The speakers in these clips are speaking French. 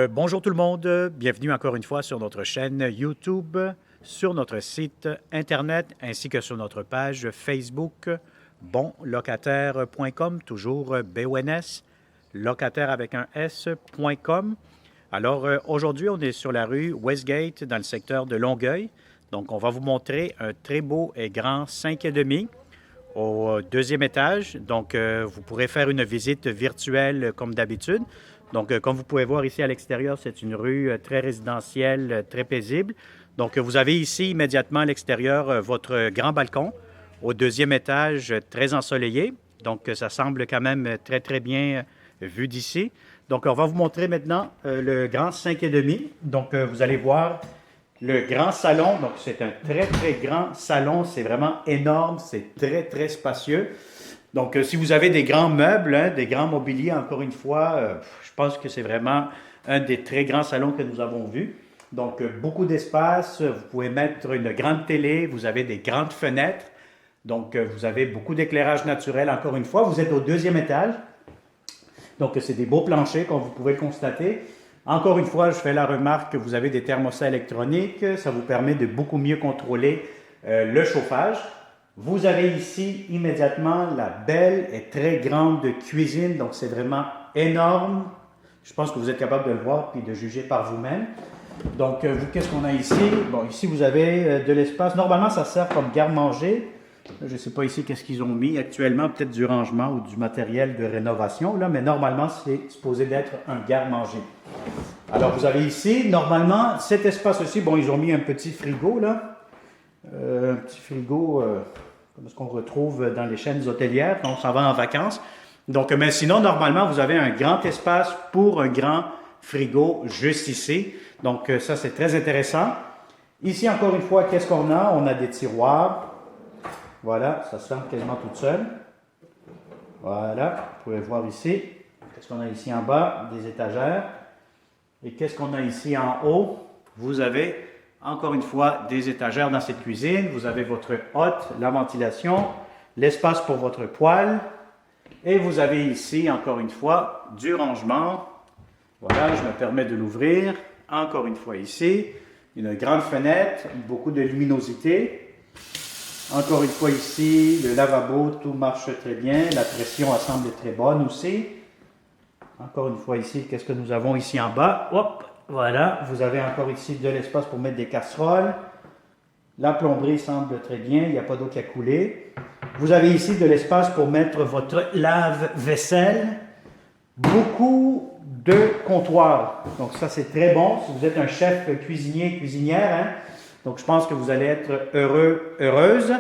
Bonjour tout le monde, bienvenue encore une fois sur notre chaîne YouTube, sur notre site Internet ainsi que sur notre page Facebook bonlocataire.com, toujours BONS, locataire avec un S.com. Alors aujourd'hui, on est sur la rue Westgate dans le secteur de Longueuil. Donc on va vous montrer un très beau et grand 5,5 au deuxième étage. Donc vous pourrez faire une visite virtuelle comme d'habitude. Donc, comme vous pouvez voir ici à l'extérieur, c'est une rue très résidentielle, très paisible. Donc, vous avez ici immédiatement à l'extérieur votre grand balcon au deuxième étage, très ensoleillé. Donc, ça semble quand même très, très bien vu d'ici. Donc, on va vous montrer maintenant le grand 5,5. Donc, vous allez voir le grand salon. Donc, c'est un très, très grand salon. C'est vraiment énorme. C'est très, très spacieux. Donc, si vous avez des grands meubles, des grands mobiliers, encore une fois, je pense que c'est vraiment un des très grands salons que nous avons vus. Donc, beaucoup d'espace. Vous pouvez mettre une grande télé. Vous avez des grandes fenêtres. Donc, vous avez beaucoup d'éclairage naturel. Encore une fois, vous êtes au deuxième étage. Donc, c'est des beaux planchers, comme vous pouvez le constater. Encore une fois, je fais la remarque que vous avez des thermostats électroniques. Ça vous permet de beaucoup mieux contrôler le chauffage. Vous avez ici immédiatement la belle et très grande cuisine, donc c'est vraiment énorme. Je pense que vous êtes capable de le voir puis de juger par vous-même. Donc, vous, qu'est-ce qu'on a ici? Bon, ici, vous avez de l'espace. Normalement, ça sert comme garde-manger. Je ne sais pas ici qu'est-ce qu'ils ont mis actuellement, peut-être du rangement ou du matériel de rénovation, là, mais normalement, c'est supposé d'être un garde-manger. Alors, vous avez ici, normalement, cet espace aussi, bon, ils ont mis un petit frigo, là. Un petit frigo... comme ce qu'on retrouve dans les chaînes hôtelières quand on s'en va en vacances. Donc, mais sinon, normalement, vous avez un grand espace pour un grand frigo juste ici. Donc, ça, c'est très intéressant. Ici, encore une fois, qu'est-ce qu'on a? On a des tiroirs. Voilà, ça se ferme quasiment toute seule. Voilà, vous pouvez voir ici. Qu'est-ce qu'on a ici en bas? Des étagères. Et qu'est-ce qu'on a ici en haut? Vous avez... encore une fois, des étagères dans cette cuisine. Vous avez votre hotte, la ventilation, l'espace pour votre poêle. Et vous avez ici, encore une fois, du rangement. Voilà, je me permets de l'ouvrir. Encore une fois ici, une grande fenêtre, beaucoup de luminosité. Encore une fois ici, le lavabo, tout marche très bien. La pression elle semble très bonne aussi. Encore une fois ici, qu'est-ce que nous avons ici en bas? Hop! Voilà, vous avez encore ici de l'espace pour mettre des casseroles. La plomberie semble très bien, il n'y a pas d'eau qui a coulé. Vous avez ici de l'espace pour mettre votre lave-vaisselle. Beaucoup de comptoirs. Donc ça, c'est très bon. Si vous êtes un chef cuisinier, cuisinière, donc je pense que vous allez être heureux, heureuse,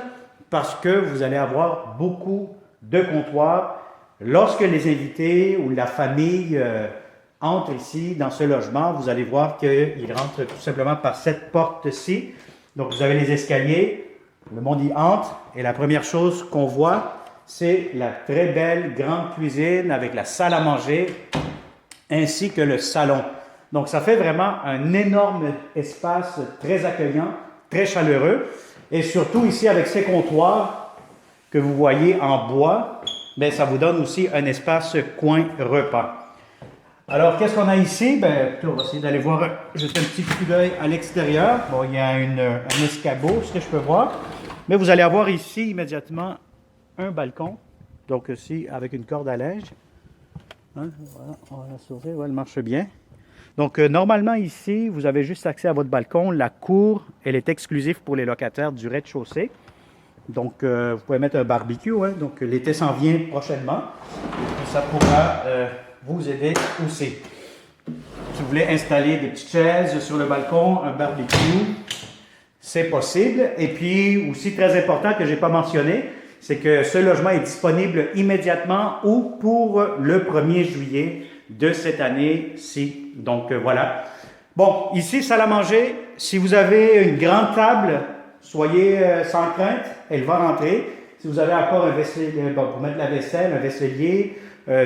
parce que vous allez avoir beaucoup de comptoirs. Lorsque les invités ou la famille... entre ici, dans ce logement, vous allez voir qu'il rentre tout simplement par cette porte-ci. Donc, vous avez les escaliers, le monde y entre, et la première chose qu'on voit, c'est la très belle grande cuisine avec la salle à manger, ainsi que le salon. Donc, ça fait vraiment un énorme espace très accueillant, très chaleureux, et surtout ici avec ces comptoirs que vous voyez en bois, bien, ça vous donne aussi un espace coin repas. Alors, qu'est-ce qu'on a ici? Bien, on va essayer d'aller voir, jeter un petit coup d'œil à l'extérieur. Bon, il y a un escabeau, ce que je peux voir. Mais vous allez avoir ici, immédiatement, un balcon. Donc, ici, avec une corde à linge. Hein, voilà, on va la sauver. Ouais, elle marche bien. Donc, normalement, ici, vous avez juste accès à votre balcon. La cour, elle est exclusive pour les locataires du rez-de-chaussée. Donc, vous pouvez mettre un barbecue. Hein. Donc, l'été s'en vient prochainement. Et ça pourra... vous aider aussi. Si vous voulez installer des petites chaises sur le balcon, un barbecue, c'est possible. Et puis, aussi très important que je n'ai pas mentionné, c'est que ce logement est disponible immédiatement ou pour le 1er juillet de cette année-ci. Donc, voilà. Bon, ici, salle à manger. Si vous avez une grande table, soyez sans crainte, elle va rentrer. Si vous avez encore un vaisselier, pour mettre la vaisselle, un vaisselier,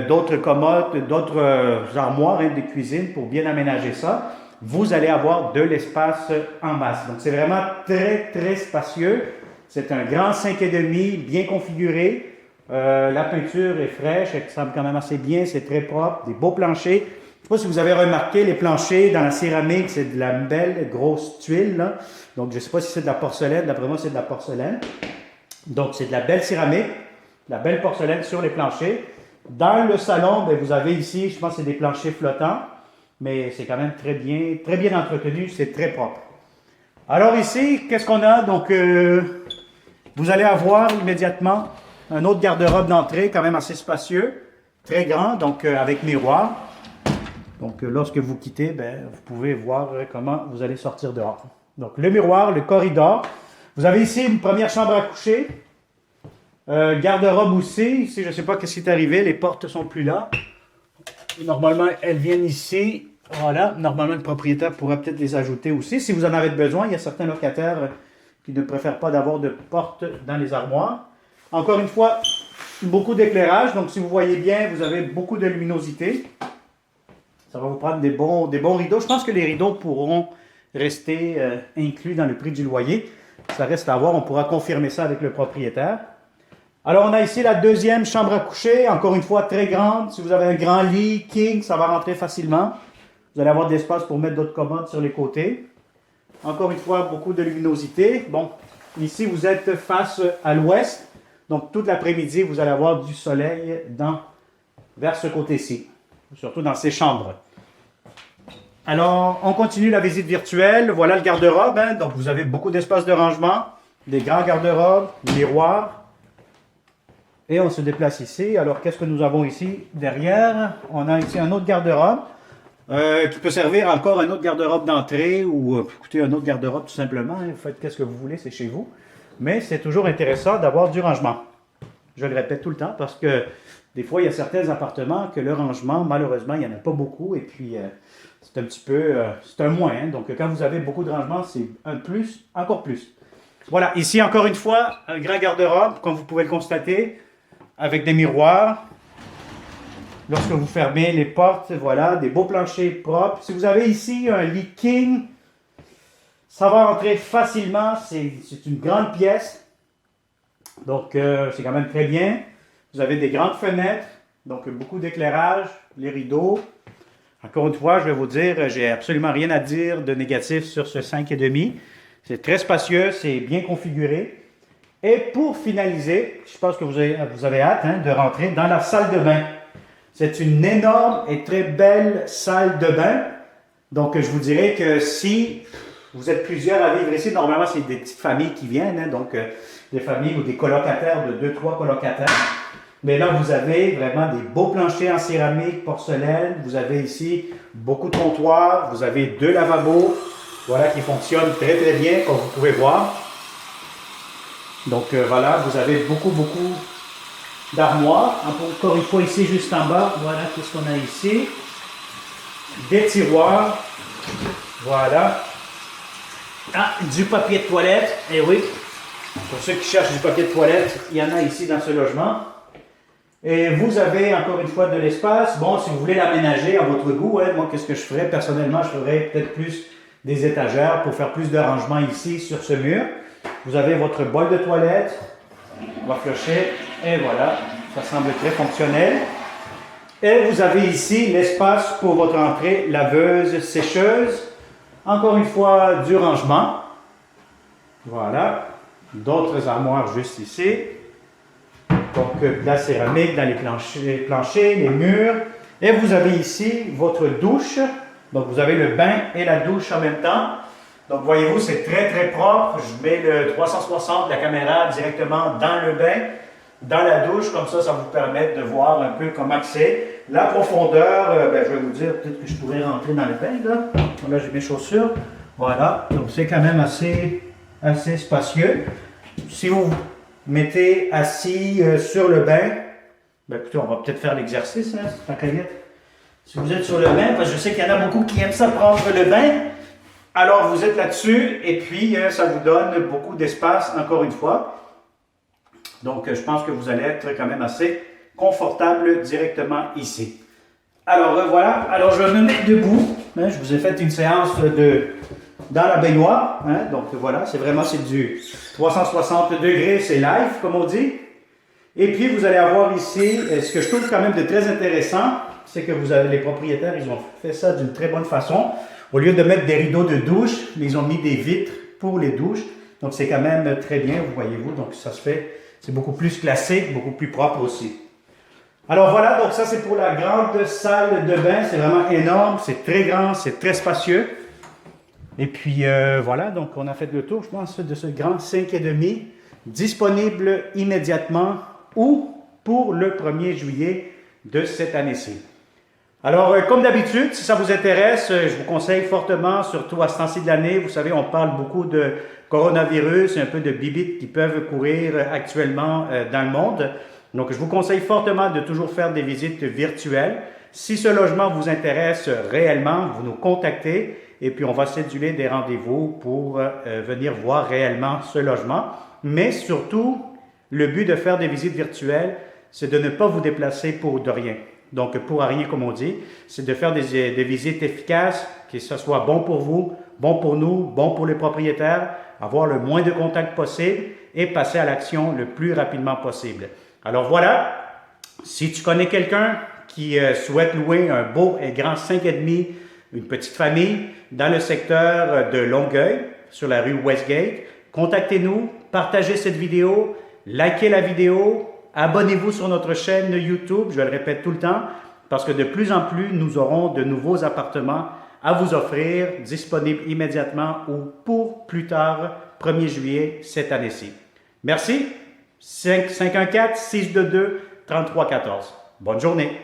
d'autres commodes, d'autres armoires de cuisine pour bien aménager ça, vous allez avoir de l'espace en masse. Donc, c'est vraiment très, très spacieux. C'est un grand 5,5, bien configuré. La peinture est fraîche, elle semble quand même assez bien, c'est très propre, des beaux planchers. sais pas si vous avez remarqué, les planchers dans la céramique, c'est de la belle grosse tuile, là. Donc, je ne sais pas si c'est de la porcelaine. D'après moi, c'est de la porcelaine. Donc, c'est de la belle céramique, de la belle porcelaine sur les planchers. Dans le salon, bien, vous avez ici, je pense que c'est des planchers flottants, mais c'est quand même très bien entretenu, c'est très propre. Alors ici, qu'est-ce qu'on a? Donc, vous allez avoir immédiatement un autre garde-robe d'entrée, quand même assez spacieux, très grand, donc avec miroir. Donc, lorsque vous quittez, ben, vous pouvez voir comment vous allez sortir dehors. Donc, le miroir, le corridor. Vous avez ici une première chambre à coucher. Garde-robe aussi. Ici, je ne sais pas ce qui est arrivé. Les portes ne sont plus là. Et normalement, elles viennent ici. Voilà. Normalement, le propriétaire pourra peut-être les ajouter aussi. Si vous en avez besoin, il y a certains locataires qui ne préfèrent pas d'avoir de portes dans les armoires. Encore une fois, beaucoup d'éclairage. Donc, si vous voyez bien, vous avez beaucoup de luminosité. Ça va vous prendre des bons rideaux. Je pense que les rideaux pourront rester inclus dans le prix du loyer. Ça reste à voir. On pourra confirmer ça avec le propriétaire. Alors, on a ici la deuxième chambre à coucher. Encore une fois, très grande. Si vous avez un grand lit, king, ça va rentrer facilement. Vous allez avoir de l'espace pour mettre d'autres commodes sur les côtés. Encore une fois, beaucoup de luminosité. Bon, ici, vous êtes face à l'ouest. Donc, toute l'après-midi, vous allez avoir du soleil vers ce côté-ci. Surtout dans ces chambres. Alors, on continue la visite virtuelle. Voilà le garde-robe. Hein? Donc, vous avez beaucoup d'espace de rangement, des grands garde-robes, miroirs. Et on se déplace ici. Alors, qu'est-ce que nous avons ici derrière? On a ici un autre garde-robe qui peut servir encore un autre garde-robe d'entrée ou, écoutez, un autre garde-robe tout simplement. Hein? Vous faites qu'est-ce que vous voulez, c'est chez vous. Mais c'est toujours intéressant d'avoir du rangement. Je le répète tout le temps parce que des fois, il y a certains appartements que le rangement, malheureusement, il n'y en a pas beaucoup. Et puis, c'est un petit peu, c'est un moins. Hein? Donc, quand vous avez beaucoup de rangement, c'est un plus, encore plus. Voilà, ici, encore une fois, un grand garde-robe, comme vous pouvez le constater, avec des miroirs. Lorsque vous fermez les portes, voilà, des beaux planchers propres. Si vous avez ici un lit king, ça va entrer facilement. C'est une grande pièce. Donc, c'est quand même très bien. Vous avez des grandes fenêtres, donc beaucoup d'éclairage, les rideaux. Encore une fois, je vais vous dire, j'ai absolument rien à dire de négatif sur ce 5,5. C'est très spacieux, c'est bien configuré. Et pour finaliser, je pense que vous avez hâte de rentrer dans la salle de bain. C'est une énorme et très belle salle de bain. Donc, je vous dirais que si vous êtes plusieurs à vivre ici, normalement, c'est des petites familles qui viennent, donc des familles ou des colocataires de 2-3 colocataires. Mais là, vous avez vraiment des beaux planchers en céramique, porcelaine. Vous avez ici beaucoup de comptoirs. Vous avez 2 lavabos, voilà, qui fonctionnent très très bien, comme vous pouvez voir. Donc voilà, vous avez beaucoup d'armoires. Encore une fois, ici, juste en bas, voilà, qu'est-ce qu'on a ici? Des tiroirs. Voilà. Ah, du papier de toilette. Eh oui, pour ceux qui cherchent du papier de toilette, il y en a ici dans ce logement. Et vous avez encore une fois de l'espace. Bon, si vous voulez l'aménager à votre goût, hein, moi, qu'est-ce que je ferais? Personnellement, je ferais peut-être plus des étagères pour faire plus de rangement ici sur ce mur. Vous avez votre bol de toilette. On va flusher. Et voilà, ça semble très fonctionnel. Et vous avez ici l'espace pour votre entrée laveuse, sécheuse. Encore une fois, du rangement. Voilà. D'autres armoires juste ici. Donc, de la céramique dans les planchers, les murs. Et vous avez ici votre douche. Donc, vous avez le bain et la douche en même temps. Donc, voyez-vous, c'est très, très propre. Je mets le 360 de la caméra directement dans le bain, dans la douche. Comme ça vous permet de voir un peu comment c'est. La profondeur, je vais vous dire, peut-être que je pourrais rentrer dans le bain, là. Là, j'ai mes chaussures. Voilà. Donc, c'est quand même assez spacieux. Si vous mettez assis sur le bain, écoutez, on va peut-être faire l'exercice, hein, tant qu'à y être. Si vous êtes sur le bain, parce que je sais qu'il y en a beaucoup qui aiment ça prendre le bain, alors vous êtes là-dessus et puis ça vous donne beaucoup d'espace, encore une fois. Donc, je pense que vous allez être quand même assez confortable directement ici. Alors, voilà. Alors, je vais me mettre debout. Hein, je vous ai fait une séance dans la baignoire. Hein, donc, voilà, c'est du 360 degrés, c'est live, comme on dit. Et puis, vous allez avoir ici, ce que je trouve quand même de très intéressant, c'est que vous avez les propriétaires, ils ont fait ça d'une très bonne façon. Au lieu de mettre des rideaux de douche, ils ont mis des vitres pour les douches. Donc, c'est quand même très bien, vous voyez-vous. Donc, ça se fait, c'est beaucoup plus classique, beaucoup plus propre aussi. Alors voilà, donc ça c'est pour la grande salle de bain. C'est vraiment énorme, c'est très grand, c'est très spacieux. Et puis voilà, donc on a fait le tour, je pense, de ce grand 5,5 disponible immédiatement ou pour le 1er juillet de cette année-ci. Alors, comme d'habitude, si ça vous intéresse, je vous conseille fortement, surtout à ce temps-ci de l'année, vous savez, on parle beaucoup de coronavirus, un peu de bibites qui peuvent courir actuellement dans le monde. Donc, je vous conseille fortement de toujours faire des visites virtuelles. Si ce logement vous intéresse réellement, vous nous contactez et puis on va céduler des rendez-vous pour venir voir réellement ce logement. Mais surtout, le but de faire des visites virtuelles, c'est de ne pas vous déplacer pour de rien. Donc, pour rien, comme on dit, c'est de faire des visites efficaces, que ce soit bon pour vous, bon pour nous, bon pour les propriétaires, avoir le moins de contacts possible et passer à l'action le plus rapidement possible. Alors voilà, si tu connais quelqu'un qui souhaite louer un beau et grand 5,5, une petite famille dans le secteur de Longueuil, sur la rue Westgate, contactez-nous, partagez cette vidéo, likez la vidéo, abonnez-vous sur notre chaîne YouTube, je le répète tout le temps, parce que de plus en plus, nous aurons de nouveaux appartements à vous offrir, disponibles immédiatement ou pour plus tard, 1er juillet cette année-ci. Merci. 514-622-3314. Bonne journée.